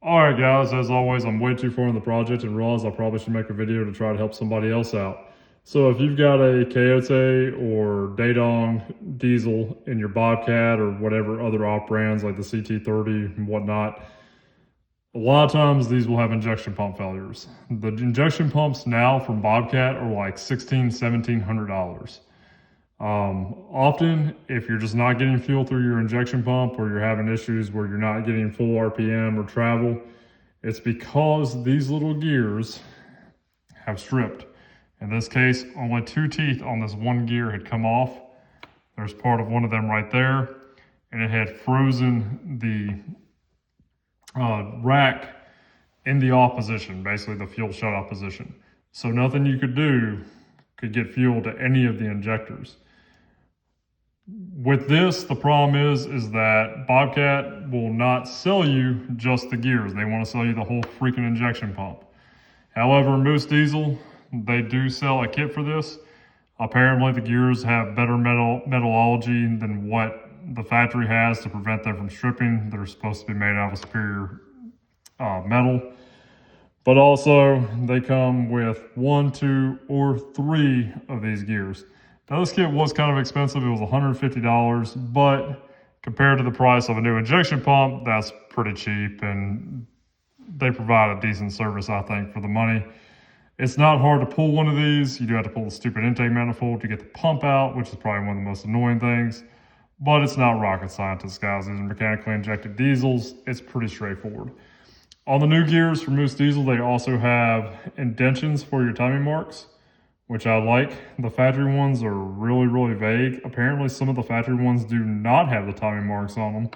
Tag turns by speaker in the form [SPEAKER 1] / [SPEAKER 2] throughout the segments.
[SPEAKER 1] Alright guys, as always, I'm way too far in the project and realize I probably should make a video to try to help somebody else out. So if you've got a Kioti or Daedong diesel in your Bobcat or whatever other op brands like the CT30 and whatnot, a lot of times these will have injection pump failures. The injection pumps now from Bobcat are like $1,700. Often, if you're just not getting fuel through your injection pump or you're having issues where you're not getting full RPM or travel, it's because these little gears have stripped. In this case, only 2 teeth on this one gear had come off. There's part of one of them right there, and it had frozen the rack in the off position, basically the fuel shutoff position. So nothing you could do could get fuel to any of the injectors. With this, the problem is that Bobcat will not sell you just the gears. They want to sell you the whole freaking injection pump. However, Moose Diesel, they do sell a kit for this. Apparently, the gears have better metallurgy than what the factory has to prevent them from stripping. They're supposed to be made out of superior metal. But also, they come with 1, 2, or 3 of these gears. Now, this kit was kind of expensive. It was $150, but compared to the price of a new injection pump, that's pretty cheap, and they provide a decent service, I think, for the money. It's not hard to pull one of these. You do have to pull the stupid intake manifold to get the pump out, which is probably one of the most annoying things, but it's not rocket science, guys. These are mechanically injected diesels. It's pretty straightforward. On the new gears for Moose Diesel, they also have indentions for your timing marks, which I like. The factory ones are really vague. Apparently, some of the factory ones do not have the timing marks on them,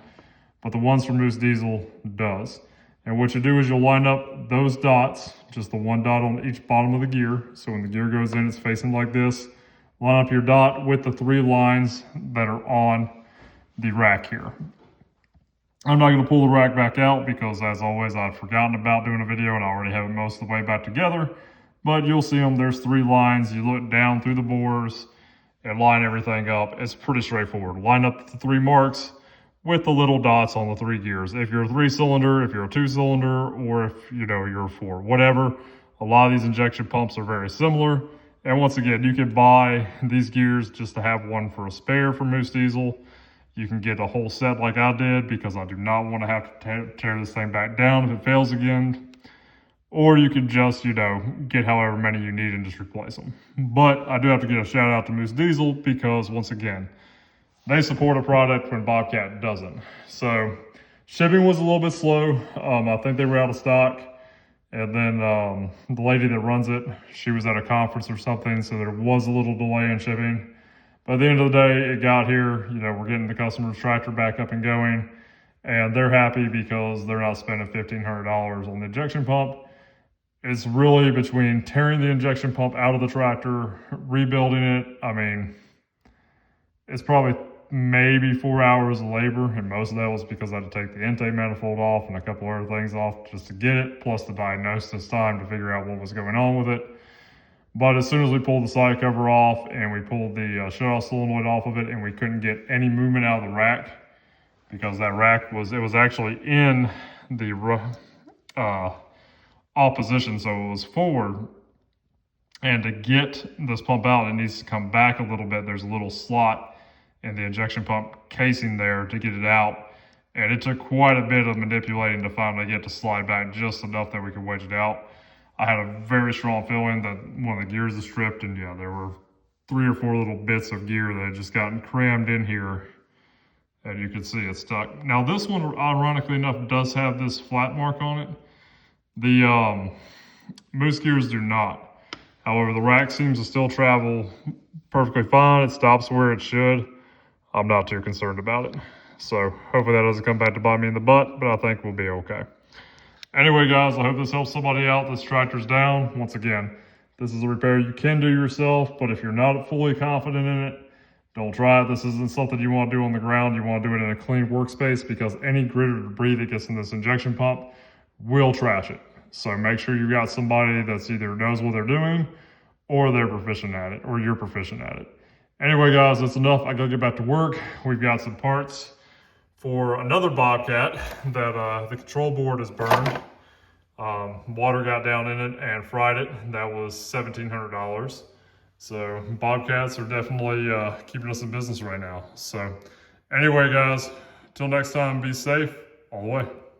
[SPEAKER 1] but the ones from Moose Diesel does. And what you do is you'll line up those dots, just the one dot on each bottom of the gear. So when the gear goes in, it's facing like this. Line up your dot with the 3 lines that are on the rack here. I'm not going to pull the rack back out because, as always, I'd forgotten about doing a video and I already have it most of the way back together. But you'll see them. There's 3 lines. You look down through the bores and line everything up. It's pretty straightforward. Line up the 3 marks with the little dots on the 3 gears. If you're a 3-cylinder, if you're a 2-cylinder, or if you're a 4, whatever. A lot of these injection pumps are very similar. And once again, you can buy these gears just to have one for a spare for Moose Diesel. You can get a whole set like I did because I do not want to have to tear this thing back down if it fails again. Or you can just, get however many you need and just replace them. But I do have to give a shout out to Moose Diesel because, once again, they support a product when Bobcat doesn't. So shipping was a little bit slow. I think they were out of stock. And then the lady that runs it, she was at a conference or something, so there was a little delay in shipping. But at the end of the day, it got here. We're getting the customer's tractor back up and going. And they're happy because they're not spending $1,500 on the injection pump. It's really between tearing the injection pump out of the tractor, rebuilding it. I mean, it's probably maybe 4 hours of labor, and most of that was because I had to take the intake manifold off and a couple other things off just to get it, plus the diagnosis time to figure out what was going on with it. But as soon as we pulled the side cover off and we pulled the shutoff solenoid off of it, and we couldn't get any movement out of the rack because that rack was actually in the opposition, so it was forward. And to get this pump out, it needs to come back a little bit. There's a little slot in the injection pump casing there to get it out. And it took quite a bit of manipulating to finally get to slide back just enough that we could wedge it out. I had a very strong feeling that one of the gears is stripped, and yeah, there were 3 or 4 little bits of gear that had just gotten crammed in here, and you could see it stuck. Now this one, ironically enough, does have this flat mark on it. The Moose gears do not. However, the rack seems to still travel perfectly fine. It stops where it should. I'm not too concerned about it. So hopefully that doesn't come back to bite me in the butt, but I think we'll be okay. Anyway, guys, I hope this helps somebody out. This tractor's down. Once again, this is a repair you can do yourself, but if you're not fully confident in it, don't try it. This isn't something you want to do on the ground. You want to do it in a clean workspace because any grit or debris that gets in this injection pump will trash it. So make sure you got somebody that's either knows what they're doing or they're proficient at it, or you're proficient at it. Anyway, guys, that's enough. I gotta get back to work. We've got some parts for another bobcat that the control board is burned. Water got down in it and fried it. That was $1,700. So bobcats are definitely keeping us in business right now. So anyway, guys, till next time, be safe all the way.